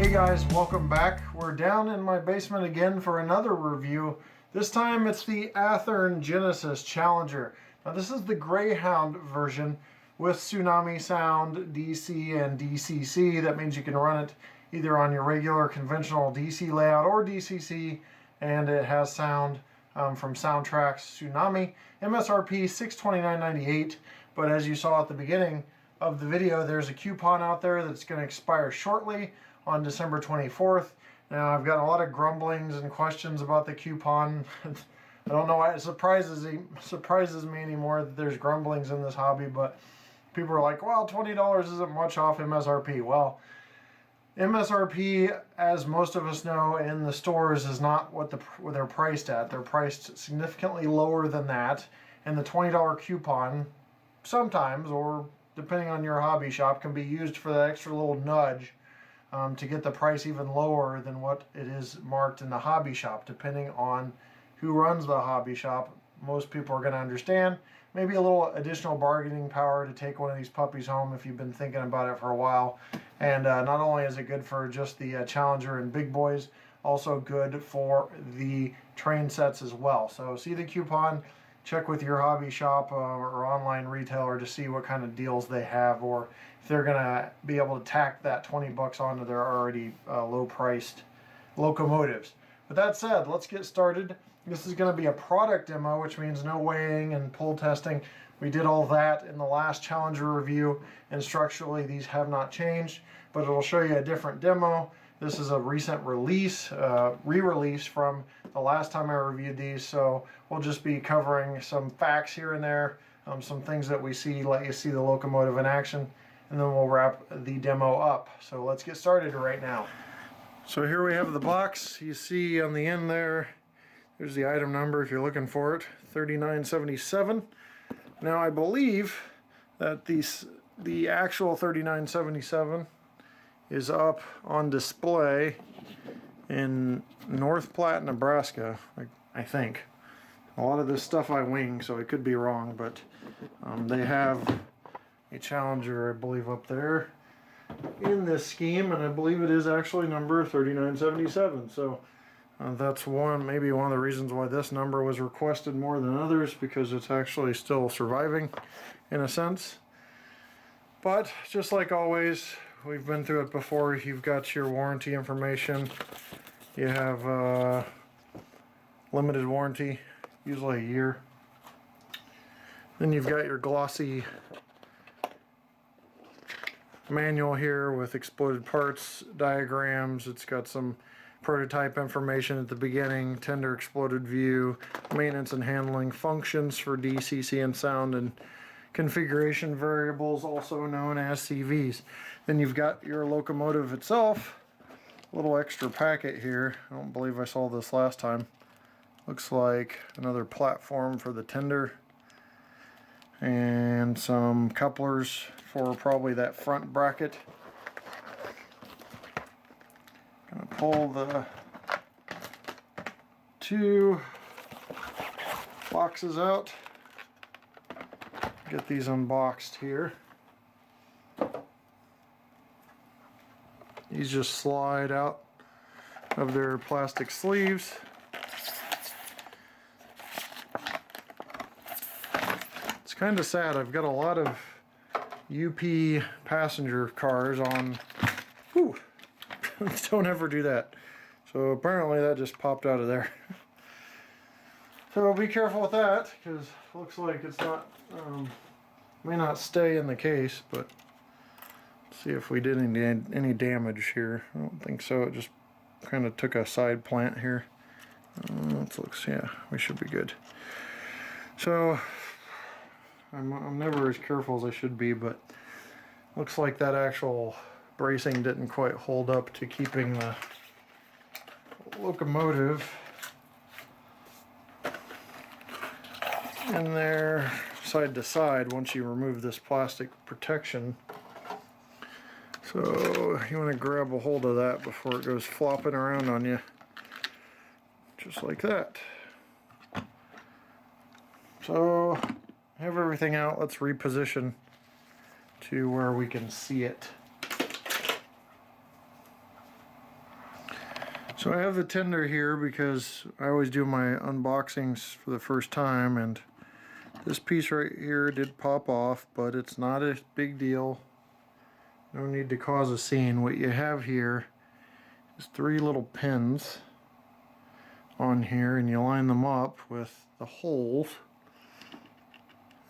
Hey guys, welcome back. We're down in my basement again for another review. This time it's the Athearn Genesis Challenger. Now this is the Greyhound version with Tsunami Sound, DC, and DCC. That means you can run it either on your regular conventional DC layout or DCC, and it has sound from Soundtrack's Tsunami. MSRP $629.98, but as you saw at the beginning of the video, there's a coupon out there that's going to expire shortly on December 24th. Now I've got a lot of grumblings and questions about the coupon. I don't know why it surprises me anymore that there's grumblings in this hobby, but people are like, well, $20 isn't much off MSRP. Well, MSRP, as most of us know, in the stores is not what they're priced at. They're priced significantly lower than that, and the $20 coupon sometimes, or depending on your hobby shop, can be used for that extra little nudge to get the price even lower than what it is marked in the hobby shop, depending on who runs the hobby shop. Most people are going to understand. Maybe a little additional bargaining power to take one of these puppies home if you've been thinking about it for a while. And not only is it good for just the Challenger and big boys, also good for the train sets as well. So see the coupon, check with your hobby shop or online retailer to see what kind of deals they have, or if they're going to be able to tack that 20 bucks onto their already low-priced locomotives. With that said, let's get started. This is going to be a product demo, which means no weighing and pull testing. We did all that in the last Challenger review, and structurally these have not changed, but it'll show you a different demo. This is a recent release, re-release from the last time I reviewed these, so we'll just be covering some facts here and there, some things that we see, let you see the locomotive in action, and then we'll wrap the demo up. So let's get started right now. So here we have the box. You see on the end there's the item number if you're looking for it, 3977. Now I believe that the actual 3977 is up on display in North Platte, Nebraska, I think. A lot of this stuff I wing, so I could be wrong, but they have a Challenger, I believe, up there in this scheme, and I believe it is actually number 3977. So that's maybe one of the reasons why this number was requested more than others, because it's actually still surviving in a sense. But just like always, we've been through it before. You've got your warranty information. You have limited warranty, usually a year. Then you've got your glossy manual here with exploded parts diagrams. It's got some prototype information at the beginning, tender exploded view, maintenance and handling functions for DCC and sound, and configuration variables, also known as CVs. Then you've got your locomotive itself, a little extra packet here. I don't believe I saw this last time. Looks like another platform for the tender, and some couplers for probably that front bracket. Gonna pull the two boxes out. Get these unboxed here. These just slide out of their plastic sleeves. It's kind of sad. I've got a lot of UP passenger cars on. Whew. Don't ever do that. So apparently that just popped out of there. So be careful with that, because it looks like it's not, may not stay in the case, but let's see if we did any damage here. I don't think so. It just kind of took a side plant here. Yeah, we should be good. So I'm never as careful as I should be, but looks like that actual bracing didn't quite hold up to keeping the locomotive in there side to side once you remove this plastic protection. So you want to grab a hold of that before it goes flopping around on you, just like that. So have everything out. Let's reposition to where we can see it. So I have the tender here because I always do my unboxings for the first time, and this piece right here did pop off, but it's not a big deal. No need to cause a scene. What you have here is 3 little pins on here, and you line them up with the holes,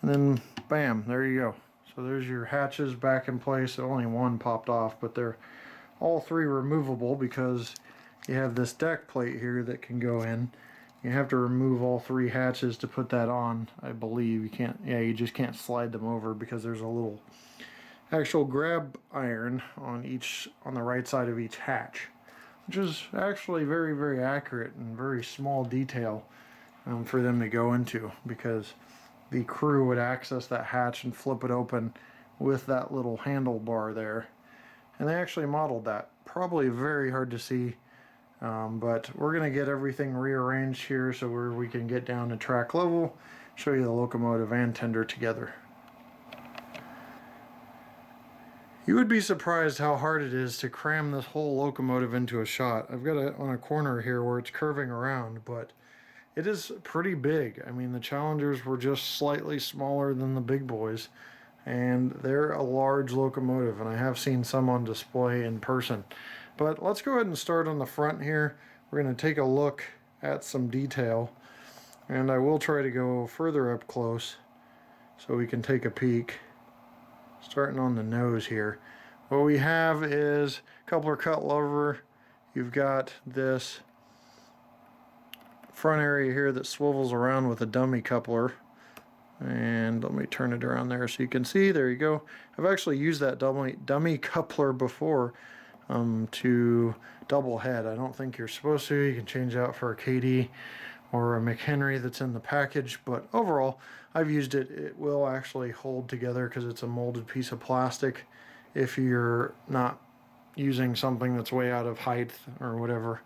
and then bam, there you go. So there's your hatches back in place. Only one popped off, but they're all 3 removable because you have this deck plate here that can go in. You have to remove all 3 hatches to put that on, I believe. You can't, yeah, you just can't slide them over because there's a little actual grab iron on the right side of each hatch, which is actually very, very accurate and very small detail for them to go into, because the crew would access that hatch and flip it open with that little handlebar there. And they actually modeled that. Probably very hard to see, but we're going to get everything rearranged here so we can get down to track level, show you the locomotive and tender together. You would be surprised how hard it is to cram this whole locomotive into a shot. I've got it on a corner here where it's curving around, but it is pretty big. I mean, the Challengers were just slightly smaller than the big boys, and they're a large locomotive, and I have seen some on display in person. But let's go ahead and start on the front here. We're going to take a look at some detail, and I will try to go further up close so we can take a peek. Starting on the nose here, what we have is coupler cut lever. You've got this front area here that swivels around with a dummy coupler, and let me turn it around there so you can see. There you go. I've actually used that dummy coupler before to double head. I don't think you're supposed to. You can change out for a KD or a McHenry that's in the package, but overall I've used it. It will actually hold together because it's a molded piece of plastic if you're not using something that's way out of height or whatever.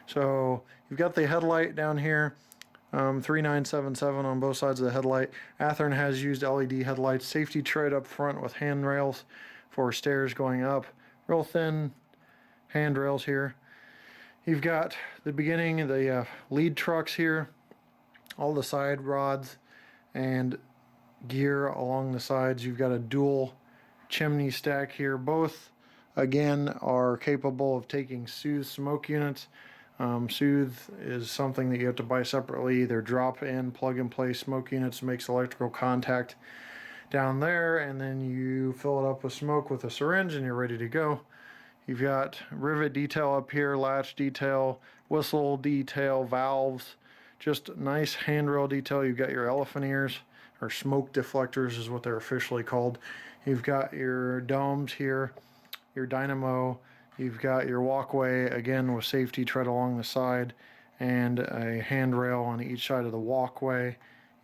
So you've got the headlight down here, 3977 on both sides of the headlight. Athearn has used LED headlights, safety tread up front with handrails for stairs going up, real thin handrails here. You've got the beginning, the lead trucks here, all the side rods and gear along the sides. You've got a dual chimney stack here. Both, again, are capable of taking soothe smoke units. Soothe is something that you have to buy separately. They're drop-in, plug-and-play smoke units. Makes electrical contact down there, and then you fill it up with smoke with a syringe, and you're ready to go. You've got rivet detail up here, latch detail, whistle detail, valves, just nice handrail detail. You've got your elephant ears, or smoke deflectors is what they're officially called. You've got your domes here, your dynamo. You've got your walkway, again with safety tread along the side, and a handrail on each side of the walkway.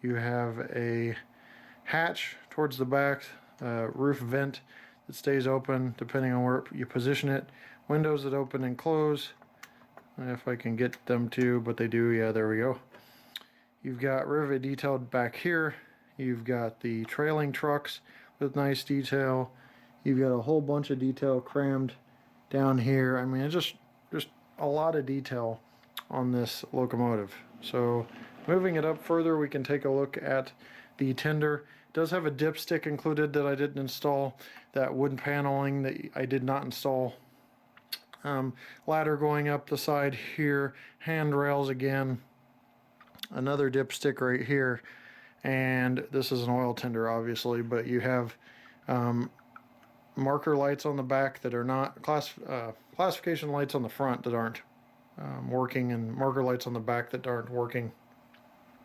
You have a hatch towards the back, roof vent that stays open depending on where you position it. Windows that open and close, if I can get them to, but they do. Yeah, there we go. You've got rivet detailed back here. You've got the trailing trucks with nice detail. You've got a whole bunch of detail crammed down here. I mean, it's just a lot of detail on this locomotive. So moving it up further, we can take a look at the tender. It does have a dipstick included that I didn't install. That wooden paneling that I did not install. Ladder going up the side here. Handrails again. Another dipstick right here. And this is an oil tender, obviously, but you have marker lights on the back that are not classification lights on the front that aren't working, and marker lights on the back that aren't working,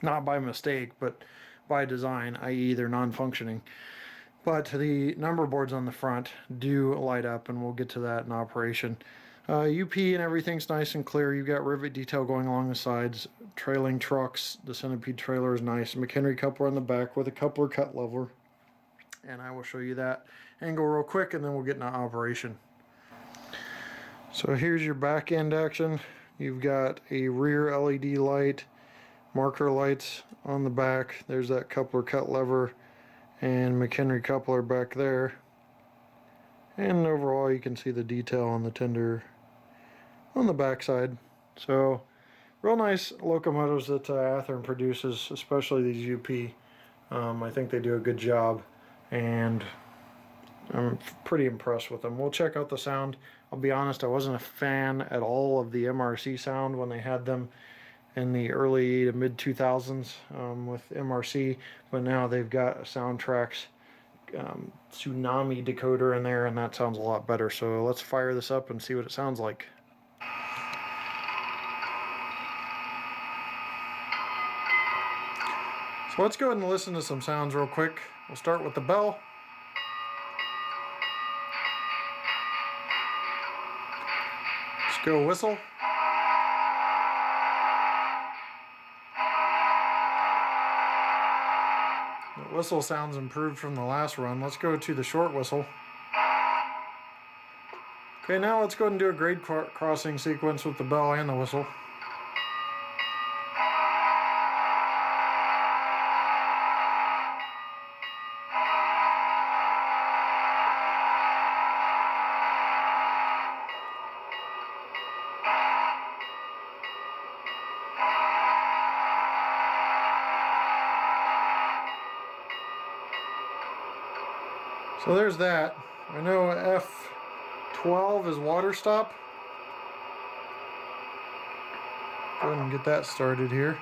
not by mistake but by design, i.e. they're non-functioning. But the number boards on the front do light up, and we'll get to that in operation. UP and everything's nice and clear. You've got rivet detail going along the sides, trailing trucks. The centipede trailer is nice. McHenry coupler on the back with a coupler cut lever, and I will show you that angle real quick, and then we'll get into operation. So here's your back end action. You've got a rear LED light, marker lights on the back. There's that coupler cut lever and McHenry coupler back there. And overall you can see the detail on the tender on the back side. So real nice locomotives that Athearn produces, especially these UP. I think they do a good job, and I'm pretty impressed with them. We'll check out the sound. I'll be honest, I wasn't a fan at all of the MRC sound when they had them in the early to mid 2000s with MRC, but now they've got a Soundtrax Tsunami decoder in there, and that sounds a lot better. So let's fire this up and see what it sounds like. So let's go ahead and listen to some sounds real quick. We'll start with the bell. Let's go whistle. The whistle sounds improved from the last run. Let's go to the short whistle. Okay, now let's go ahead and do a grade crossing sequence with the bell and the whistle. So there's that. I know F12 is water stop. Go ahead and get that started here.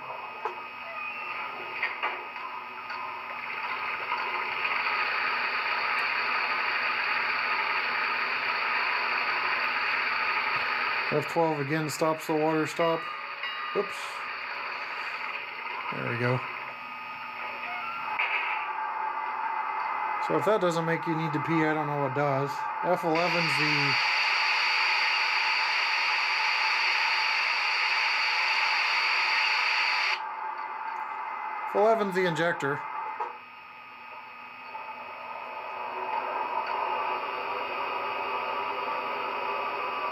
F12 again stops the water stop. Oops. There we go. So if that doesn't make you need to pee, I don't know what does. F11's the injector.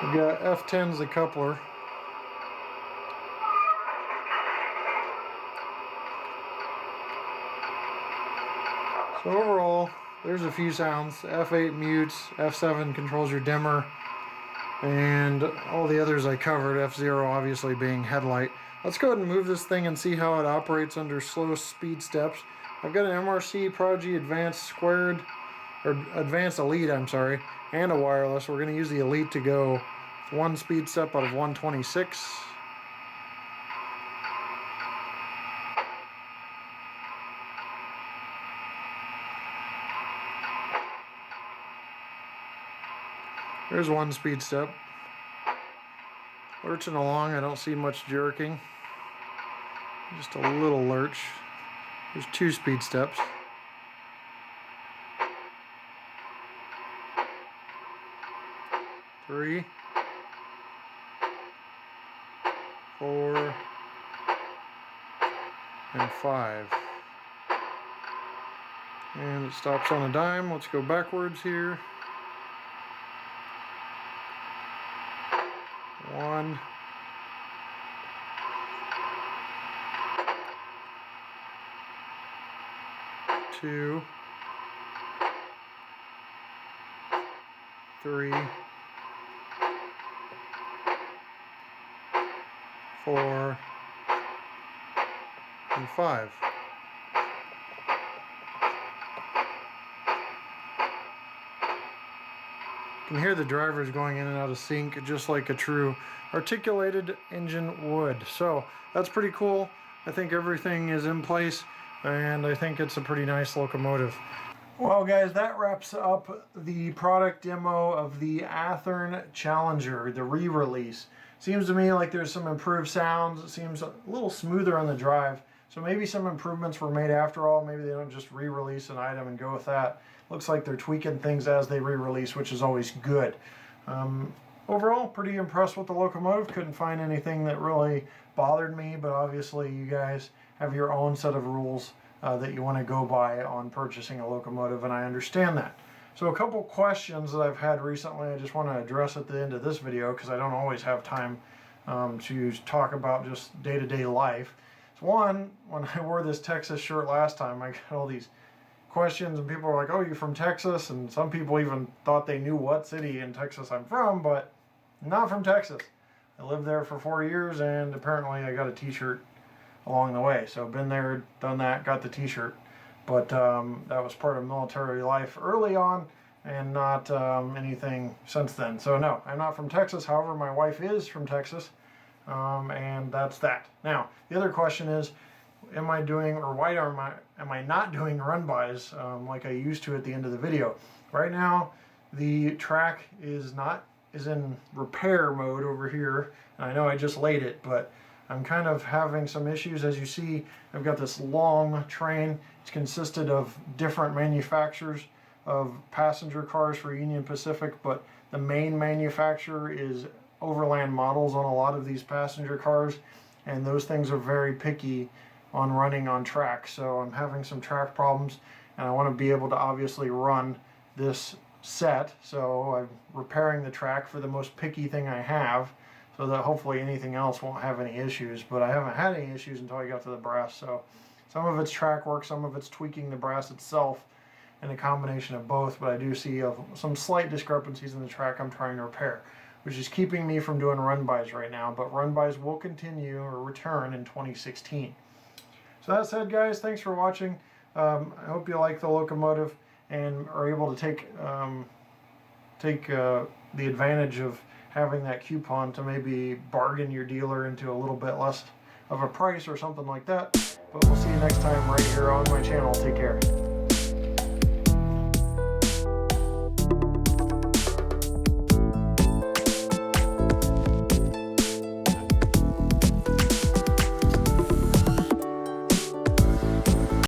We've got F10's the coupler. So overall, there's a few sounds. F8 mutes, F7 controls your dimmer, and all the others I covered, F0 obviously being headlight. Let's go ahead and move this thing and see how it operates under slow speed steps. I've got an MRC Prodigy Advanced Squared, or Advanced Elite, I'm sorry, and a wireless. We're going to use the Elite to go one speed step out of 126. There's one speed step. Lurching along, I don't see much jerking. Just a little lurch. There's two speed steps. Three. 4. And 5. And it stops on a dime. Let's go backwards here. 1. 2. 3. 4. And 5. You can hear the drivers going in and out of sync just like a true articulated engine would. So that's pretty cool. I think everything is in place, and I think it's a pretty nice locomotive. Well guys, that wraps up the product demo of the Athearn Challenger, the re-release. Seems to me like there's some improved sounds. It seems a little smoother on the drive. So maybe some improvements were made after all. Maybe they don't just re-release an item and go with that. Looks like they're tweaking things as they re-release, which is always good. Overall, pretty impressed with the locomotive. Couldn't find anything that really bothered me, but obviously you guys have your own set of rules that you want to go by on purchasing a locomotive, and I understand that. So a couple questions that I've had recently I just want to address at the end of this video, because I don't always have time to talk about just day-to-day life. So one, when I wore this Texas shirt last time, I got all these questions, and people were like, oh, you're from Texas? And some people even thought they knew what city in Texas I'm from, but I'm not from Texas. I lived there for 4 years, and apparently I got a t-shirt along the way. So been there, done that, got the t-shirt. But that was part of military life early on, and not anything since then. So no, I'm not from Texas. However, my wife is from Texas, and that's that. Now, the other question is, am I doing, or why am I not doing run-bys like I used to at the end of the video? Right now, the track is in repair mode over here, and I know I just laid it, but I'm kind of having some issues. As you see, I've got this long train. It's consisted of different manufacturers of passenger cars for Union Pacific, but the main manufacturer is Overland Models on a lot of these passenger cars, and those things are very picky on running on track. So I'm having some track problems, and I want to be able to obviously run this set. So I'm repairing the track for the most picky thing I have, so that hopefully anything else won't have any issues. But I haven't had any issues until I got to the brass. So some of it's track work, some of it's tweaking the brass itself, and a combination of both. But I do see some slight discrepancies in the track I'm trying to repair, which is keeping me from doing run-bys right now. But run-bys will continue or return in 2016. So that said, guys, thanks for watching. I hope you like the locomotive and are able to take the advantage of having that coupon to maybe bargain your dealer into a little bit less of a price or something like that. But we'll see you next time right here on my channel. Take care.